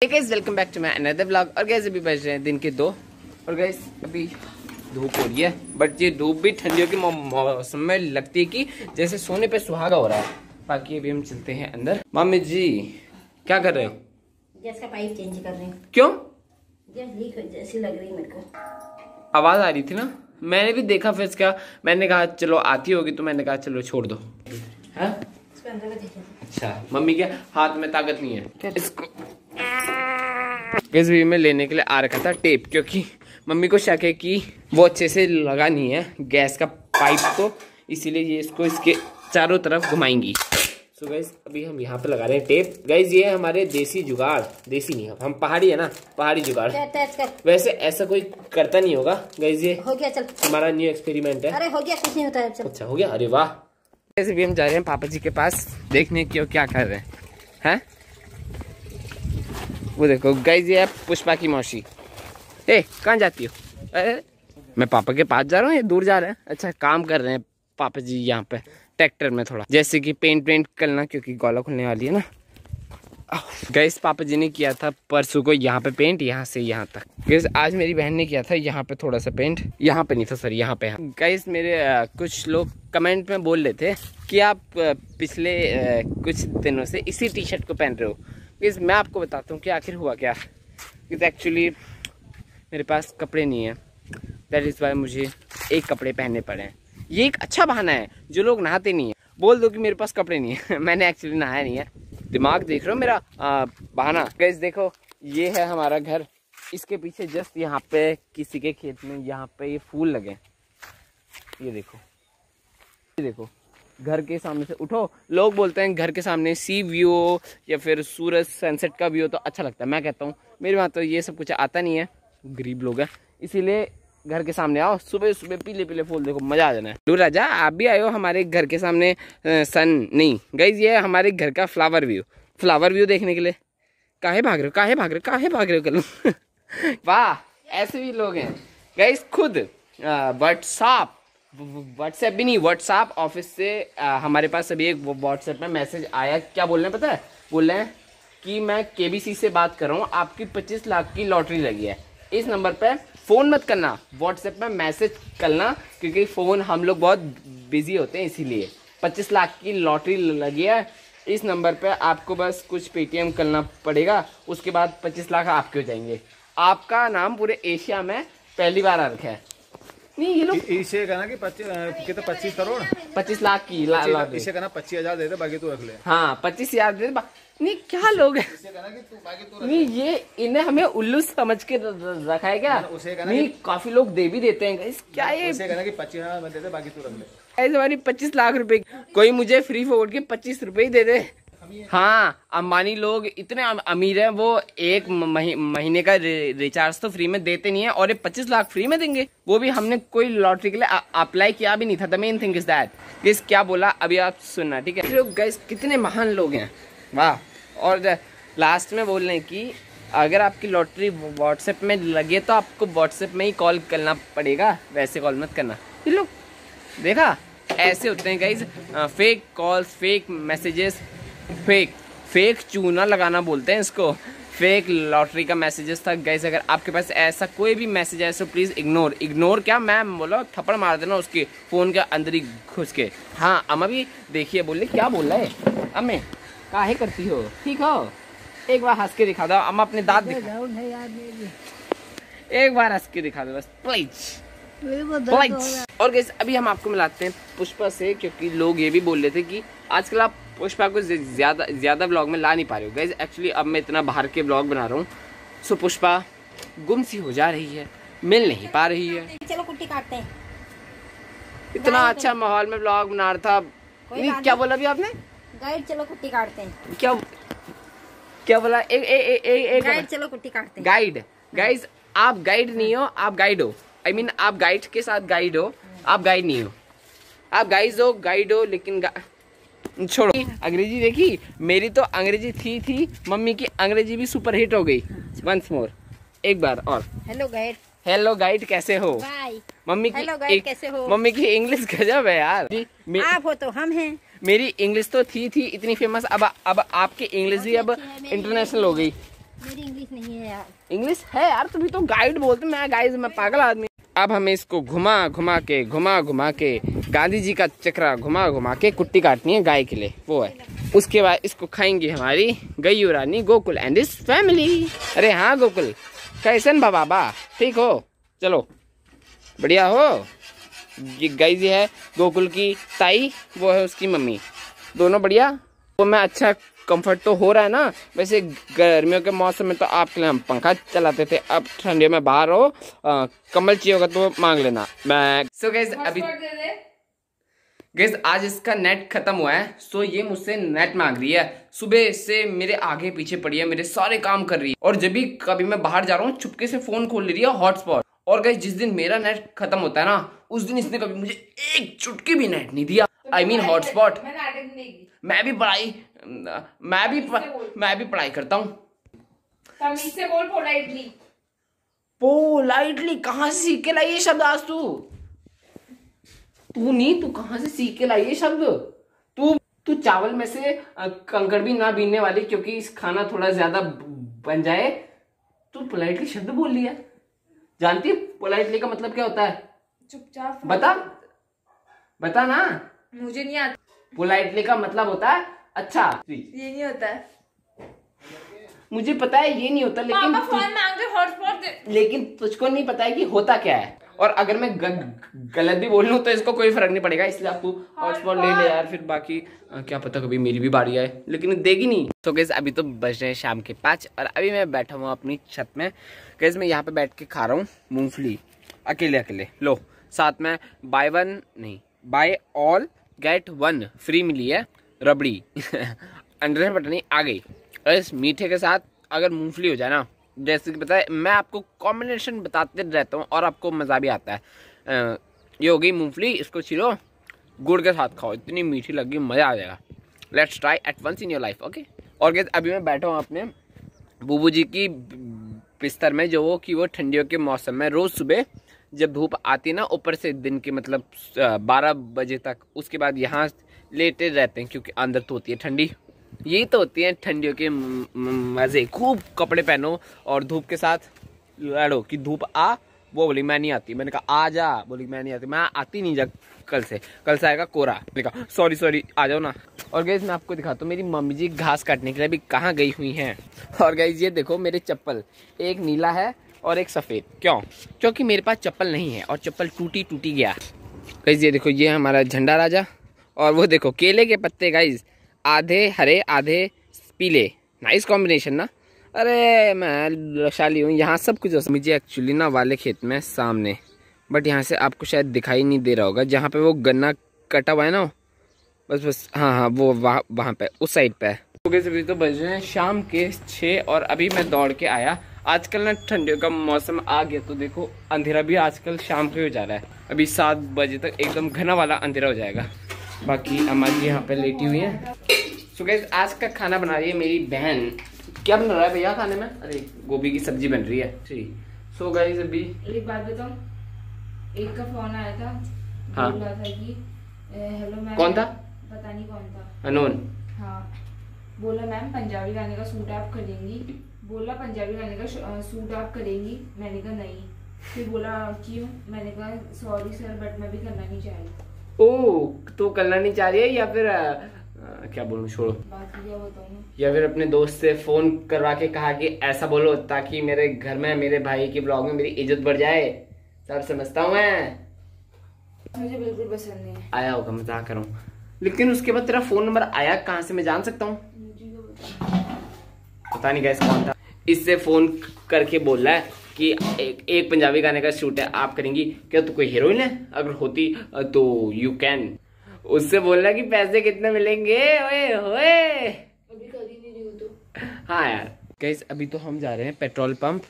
Hey guys, welcome back to my another vlog। और guys अभी बज रहे हैं दिन के 2 और guys अभी धूप हो रही है, बट ये धूप भी ठंडियों के मौसम में लगती है कि जैसे सोने पे सुहागा हो रहा है। बाकी अभी हम चलते हैं अंदर। मम्मी जी क्या कर रहे हो? गैस का पाइप चेंज कर रही हूँ। क्यों? गैस लीक जैसी लग रही मेरे को। आवाज आ रही थी ना, मैंने भी देखा, फिर क्या मैंने कहा चलो आती होगी तो मैंने कहा चलो छोड़ दो। हाँ? अच्छा, मम्मी के हाथ में ताकत नहीं है इसको। इस वीडियो में लेने के लिए आ रखा था टेप, क्योंकि मम्मी को शक है कि वो अच्छे से लगा नहीं है गैस का पाइप, तो इसीलिए ये इसको इसके चारों तरफ घुमाएंगी। सो गाइस अभी हम यहाँ पे लगा रहे हैं टेप। गाइस ये हमारे देसी जुगाड़, देसी नहीं हम पहाड़ी है ना, पहाड़ी जुगाड़। वैसे ऐसा कोई करता नहीं होगा गाइस, ये हो गया, चल हमारा न्यू एक्सपेरिमेंट है। अरे हो गया, कुछ नहीं होता है, चल। अच्छा हो गया, अरे वाह। ऐसे भी हम जा रहे हैं पापा जी के पास देखने की क्या कर रहे हैं। वो देखो गाइस ये है पुष्पा की मौसी। ए कहाँ जाती हो? अरे मैं पापा के पास जा रहा हूँ, ये दूर जा रहे हैं। अच्छा काम कर रहे हैं पापा जी यहाँ पे ट्रैक्टर में, थोड़ा जैसे कि पेंट करना, क्योंकि गौला खुलने वाली है ना। गाइस पापा जी ने किया था परसों को यहाँ पे पेंट, यहाँ से यहाँ तक। गाइस आज मेरी बहन ने किया था यहाँ पे थोड़ा सा पेंट, यहाँ पे नहीं था सर, यहाँ पे। गाइस मेरे कुछ लोग कमेंट में बोल रहे थे कि आप पिछले कुछ दिनों से इसी टी शर्ट को पहन रहे हो। गाइस मैं आपको बताता हूँ कि आखिर हुआ क्या। एक्चुअली मेरे पास कपड़े नहीं है, दैट इज़ वाई मुझे एक कपड़े पहनने पड़े हैं। ये एक अच्छा बहाना है, जो लोग नहाते नहीं है बोल दो कि मेरे पास कपड़े नहीं है। मैंने एक्चुअली नहाया नहीं है, दिमाग देख रहे हो मेरा बहाना। गाइस देखो ये है हमारा घर, इसके पीछे जस्ट यहाँ पे किसी के खेत में यहाँ पे ये फूल लगे। ये देखो, ये देखो घर के सामने से उठो, लोग बोलते हैं घर के सामने सी व्यू हो या फिर सूरज सनसेट का व्यू हो तो अच्छा लगता है। मैं कहता हूँ मेरे वहाँ तो ये सब कुछ आता नहीं है, गरीब लोग हैं, इसीलिए घर के सामने आओ, सुबह सुबह पीले पीले फूल देखो, मजा आ जाना है। लो राजा आप भी आयो हमारे घर के सामने सन नहीं गाइस ये हमारे घर का फ्लावर व्यू देखने के लिए। काहे भाग रहे हो कल? वाह ऐसे भी लोग हैं गाइस। खुद व्हाट्सएप भी नहीं, व्हाट्सएप ऑफिस से हमारे पास अभी एक व्हाट्सएप में मैसेज आया। क्या बोल रहे हैं पता है? बोल रहे हैं कि मैं केबीसी से बात कर रहा हूँ, आपकी 25 लाख की लॉटरी लगी है। इस नंबर पे फ़ोन मत करना, व्हाट्सएप में मैसेज करना, क्योंकि फ़ोन हम लोग बहुत बिजी होते हैं, इसीलिए 25 लाख की लॉटरी लगी है। इस नंबर पे आपको बस कुछ पेटीएम करना पड़ेगा, उसके बाद 25 लाख आपके हो जाएंगे। आपका नाम पूरे एशिया में पहली बार आ रखा है। नहीं ये लोग इसे कहना कि 25 करोड़ 25 लाख की इसे कहना 25,000 दे दे, बाकी तू रख ले। हाँ 25,000 दे दे। नहीं क्या लोग हैं, नहीं ये इन्हें हमें उल्लू समझ के रखा है क्या? नहीं काफी लोग दे भी देते हैं। क्या ये कहना कि 25,000 मत दे दे, बाकी तू रख ले। ऐसे हमारी 25 लाख रुपए, कोई मुझे फ्री फॉरवर्ड के 25 रुपए ही दे दे। हाँ अंबानी लोग इतने अमीर हैं, वो एक महीने का रिचार्ज तो फ्री में देते नहीं है, और ये 25 लाख फ्री में देंगे, वो भी हमने कोई लॉटरी के लिए अप्लाई किया भी नहीं था। The main thing is that. Guys क्या बोला अभी आप सुनना, ठीक है? लोग गाइस कितने महान लोग हैं, वाह। और लास्ट में बोल रहे हैं कि अगर आपकी लॉटरी व्हाट्सएप में लगे तो आपको व्हाट्सएप में ही कॉल करना पड़ेगा, वैसे कॉल मत करना। ये लोग देखा ऐसे होते हैं guys, fake calls, fake messages, fake चूना लगाना बोलते हैं इसको। फेक लॉटरी का मैसेजेस था गाइस। अगर आपके पास ऐसा कोई भी मैसेज है तो प्लीज़ इग्नोर क्या मैं बोला, थप्पड़ मार देना उसके फ़ोन के अंदर ही घुस के। हाँ अम्मा भी देखिए, बोले क्या बोल रहा है अम्मे, काहे करती हो? ठीक हो? एक बार हंस के दिखा दो अम्मा, अपने दांत दिखा, एक बार हंस के दिखा दो बस प्लीज। और गाइस अभी हम आपको मिलाते हैं पुष्पा से, क्योंकि लोग ये भी बोल रहे थे कि आजकल आप पुष्पा को ज्यादा व्लॉग में ला नहीं पा रहे हो। गाइस एक्चुअली अब मैं इतना बाहर के व्लॉग बना रहा हूँ, सो पुष्पा गुम सी हो जा रही है, मिल नहीं पा रही है। चलो कुट्टी काटते हैं। इतना अच्छा माहौल में व्लॉग बना रहा था। नहीं क्या बोला अभी आपने? गाइड चलो कुट्टी काटते हैं। क्या बोला? एक गाइड चलो कुट्टी काटते हैं। गाइड गाइस आप गाइड नहीं हो, आप गाइड हो। आई मीन आप गाइड के साथ गाइड हो, आप गाइड नहीं हो। आप गाइड हो लेकिन छोड़ो। अंग्रेजी देखी मेरी, तो अंग्रेजी थी मम्मी की अंग्रेजी भी सुपर हिट हो गई। वंस मोर, एक बार और। हेलो गाइड कैसे हो? मम्मी की कैसे हो? मम्मी की इंग्लिश गजब है यार। आप हो तो हम हैं। मेरी इंग्लिश तो थी इतनी फेमस, अब आपकी इंग्लिश भी अब इंटरनेशनल हो गई। मेरी इंग्लिश नहीं है यार। इंग्लिश है यार, तभी तो गाइड बोलते। मैं गाइस, मैं पागल आदमी। अब हमें इसको घुमा घुमा के गांधी जी का चक्रा घुमा घुमा के कुट्टी काटनी है गाय के लिए, वो है। उसके बाद इसको खाएंगी हमारी गय्यू रानी गोकुल एंड इस फैमिली। अरे हाँ गोकुल, कैसन बाबा, ठीक हो? चलो बढ़िया हो। ये गाय जी है गोकुल की ताई, वो है उसकी मम्मी, दोनों बढ़िया। वो मैं अच्छा कंफर्ट तो हो रहा है ना। वैसे गर्मियों के मौसम में तो आपके लिए हम पंखा चलाते थे, अब ठंडियों में बाहर हो, कम्बल चाहिए होगा तो मांग लेना। मैं सो गाइस अभी गाइस आज इसका नेट खत्म हुआ है, सो ये मुझसे नेट मांग रही है। सुबह से मेरे आगे पीछे पड़ी है, मेरे सारे काम कर रही है, और जब भी कभी मैं बाहर जा रहा हूँ चुपके से फोन खोल ले रही है हॉटस्पॉट। और गाइस जिस दिन मेरा नेट खत्म होता है ना, उस दिन इसने कभी मुझे एक चुटकी भी नेट नहीं दिया। I mean hotspot. मैं भी पढ़ाई करता हूँ। पोलाइटली कहाँ से सीख के लाई ये शब्द? आज तू कहाँ से सीख के लाई ये शब्द? तू चावल में से कंकड़ भी ना बीनने वाली, क्योंकि इस खाना थोड़ा ज्यादा बन जाए। तू पोलाइटली शब्द बोल लिया। जानती है पोलाइटली का मतलब क्या होता है? चुपचाप बता ना। मुझे नहीं आता। पोलाइटली का मतलब होता है अच्छा। ये नहीं होता है। मुझे पता है ये नहीं होता, लेकिन पापा फोन मांग रहे, हॉटस्पॉट दे। लेकिन तुझको नहीं पता है कि होता क्या है। और अगर मैं गलत भी बोल लूं तो इसको कोई फर्क नहीं पड़ेगा, इसलिए आप तू हॉटस्पॉट ले ले यार। फिर बाकी क्या पता कभी मेरी भी बारी आए, लेकिन देगी नहीं। तो गाइस अभी तो बज रहे हैं शाम के 5 और अभी मैं बैठा हुआ अपनी छत में। गाइस मैं यहाँ पे बैठ के खा रहा हूँ मूंगफली अकेले। लो साथ में बाय ऑल गेट 1 फ्री मिली है रबड़ी। अंदर से पता नहीं आ गई। इस मीठे के साथ अगर मूंगफली हो जाए ना, जैसे कि पता है मैं आपको कॉम्बिनेशन बताते रहता हूँ और आपको मज़ा भी आता है। ये हो गई मूंगफली, इसको छीलो, गुड़ के साथ खाओ, इतनी मीठी लगी, मज़ा आ जाएगा। Let's try at once in your life, okay. और गाइस अभी मैं बैठा हूँ अपने बूबू जी की बिस्तर में, वो ठंडियों के मौसम में रोज़ सुबह जब धूप आती है ना ऊपर से, दिन के मतलब 12 बजे तक, उसके बाद यहाँ लेटे रहते हैं, क्योंकि अंदर तो होती है ठंडी। यही तो होती है ठंडियों के मज़े। खूब कपड़े पहनो और धूप के साथ लड़ो कि धूप आ। वो बोली मैं नहीं आती, मैंने कहा आ जा, बोली मैं नहीं आती, मैं आती नहीं जा कल से आएगा कोरा। मैंने कहा सॉरी आ जाओ ना। और गाइस मैं आपको दिखाता हूँ मेरी मम्मी जी घास काटने के लिए अभी कहाँ गई हुई हैं। और गाइस ये देखो मेरे चप्पल, एक नीला है और एक सफ़ेद। क्योंकि मेरे पास चप्पल नहीं है और चप्पल टूटी गया। गाइस ये देखो, ये हमारा झंडा राजा। और वो देखो केले के पत्ते गाइस, आधे हरे आधे पीले, नाइस कॉम्बिनेशन ना। अरे मैं वैशाली हूँ, यहाँ सब कुछ मुझे एक्चुअली ना वाले खेत में सामने, बट यहाँ से आपको शायद दिखाई नहीं दे रहा होगा, जहाँ पे वो गन्ना कटा हुआ है ना, बस हाँ वो वहाँ पे उस साइड पे है। अभी तो बज रहे हैं शाम के 6 और अभी मैं दौड़ के आया। आजकल ना ठंडियों का मौसम आ गया, तो देखो अंधेरा भी आजकल शाम को हो जा रहा है। अभी 7 बजे तक एकदम घना वाला अंधेरा हो जाएगा। बाकी अम्मा जी यहाँ पे लेटी हुई हैं। सो गाइस आज का खाना बना रही है मेरी बहन। क्या बन रहा है भैया खाने में? अरे गोभी की सब्जी बन रही है। ठीक। सो गाइस अभी एक बात बताऊं, एक का फोन आया था, हाँ, बोल रहा था कि हेलो मैम। कौन था? पता नहीं कौन था, अनोन। हाँ, बोला मैम पंजाबी गाने का सूट आप करेंगी? बोला पंजाबी गाने का सूट आप करेंगी? मैंने कहा नहीं। फिर बोला क्यों? मैंने कहा सॉरी सर बट मैं भी करना नहीं चाह रही। ओह तो करना नहीं चाह रही है, या फिर क्या बोलूं, छोड़ो। बाकी क्या बताऊं, या फिर अपने दोस्त से फोन करवा के कहा कि ऐसा बोलो ताकि मेरे घर में मेरे भाई के ब्लॉग में मेरी इज्जत बढ़ जाए। सब समझता हूँ मैं, मुझे बिल्कुल पसंद नहीं है। आया होगा, मजाक कर रहा हूँ। लेकिन उसके बाद तेरा फोन नंबर आया कहाँ से, मैं जान सकता हूँ? पता नहीं गाइस कौन था, इससे फोन करके बोल रहा है कि एक पंजाबी गाने का शूट है, आप करेंगी क्या? तो कोई हीरोइन है? अगर होती तो यू कैन। उससे बोलना कि पैसे कितने मिलेंगे? ओए होए, अभी कर ही नहीं रही हो तो। हाँ यार गाइस अभी तो हम जा रहे हैं पेट्रोल पंप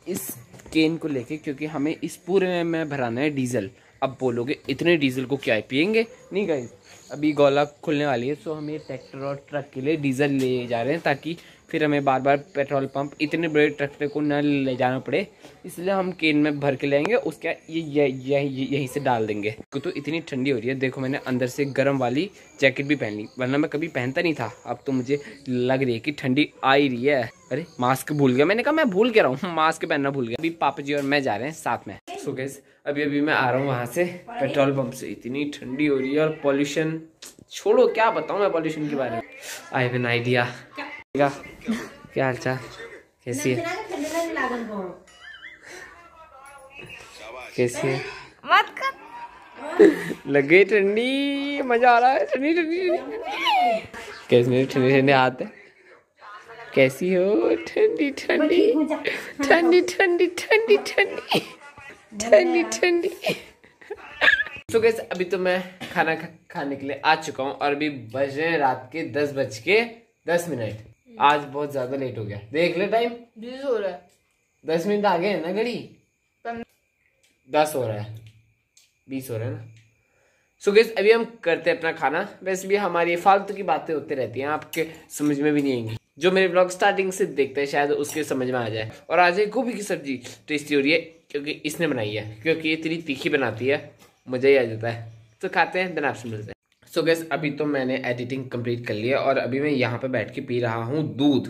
इस केन को लेके, क्योंकि हमें इस पूरे में भराना है डीजल। अब बोलोगे इतने डीजल को क्या पियेंगे? नहीं गाइस, अभी गोला खुलने वाली है, सो हम ये ट्रैक्टर और ट्रक के लिए डीजल ले जा रहे हैं, ताकि फिर हमें बार बार पेट्रोल पंप इतने बड़े ट्रक पे को न ले जाना पड़े, इसलिए हम केन में भर के लेंगे, उसके यहीं से डाल देंगे। तो इतनी ठंडी हो रही है, देखो मैंने अंदर से गर्म वाली जैकेट भी पहन ली, वरना मैं कभी पहनता नहीं था। अब तो मुझे लग रही है कि ठंडी आ ही रही है। अरे मास्क भूल गया, मैंने कहा मैं भूल के रहा हूँ, मास्क पहनना भूल गया। अभी पापा जी और मैं जा रहे हैं साथ में। सो गाइस अभी मैं आ रहा हूँ वहाँ से पेट्रोल पंप से, इतनी ठंडी हो रही है और पॉल्यूशन छोड़ो, क्या बताऊँ मैं पॉल्यूशन के बारे में। I have an idea. क्या हाल चाल, कैसी है, कैसी है? मत कर। लगे ठंडी, मजा आ रहा है, ठंडी ठंडी कैसी मेरी ठंडी ठंडी हाथ है, कैसी हो? ठंडी ठंडी ठंडी ठंडी ठंडी ठंडी ठंडी ठंडी। तो गाइस अभी तो मैं खाना खाने के लिए आ चुका हूँ और अभी बज रहे हैं रात के 10:10। आज बहुत ज्यादा लेट हो गया, देख ले टाइम 20 हो रहा है, 10 मिनट आगे है ना घड़ी, 10 हो रहा है, 20 हो रहा है ना। सो गाइस अभी हम करते हैं अपना खाना। वैसे भी हमारी फालतू की बातें होती रहती हैं, आपके समझ में भी नहीं आएंगी। जो मेरे ब्लॉग स्टार्टिंग से देखते हैं शायद उसके समझ में आ जाए। और आज एक गोभी की सब्जी टेस्टी हो रही है क्योंकि इसने बनाई है, क्योंकि ये इतनी तीखी बनाती है, मजा ही आ जाता है। तो खाते हैं, देन आपसे मिलते हैं। सो गाइस अभी तो मैंने एडिटिंग कंप्लीट कर लिया और अभी मैं यहाँ पे बैठ के पी रहा हूँ दूध,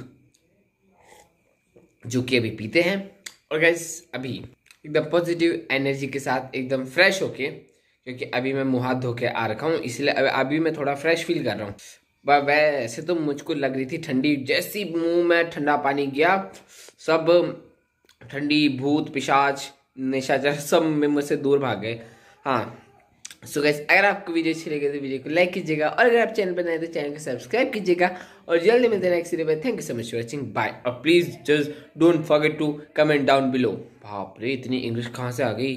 जो कि अभी पीते हैं। और गाइस अभी एकदम पॉजिटिव एनर्जी के साथ एकदम फ्रेश होके, क्योंकि अभी मैं मुँह हाथ धो के आ रखा हूँ, इसलिए अभी मैं थोड़ा फ्रेश फील कर रहा हूँ। वैसे तो मुझको लग रही थी ठंडी, जैसी मुंह में ठंडा पानी गया सब ठंडी भूत पिशाच निशाचर सब में मुझसे दूर भाग गए। हाँ सो गाइस अगर आपको वीडियो अच्छी लगे तो वीडियो को लाइक कीजिएगा और अगर आप चैनल पर नए तो चैनल को सब्सक्राइब कीजिएगा और जल्दी मिलते हैं नेक्स्ट वीडियो में। Thank you so much for watching, bye. और please just don't forget to comment down below. बाप रे इतनी इंग्लिश कहाँ से आ गई।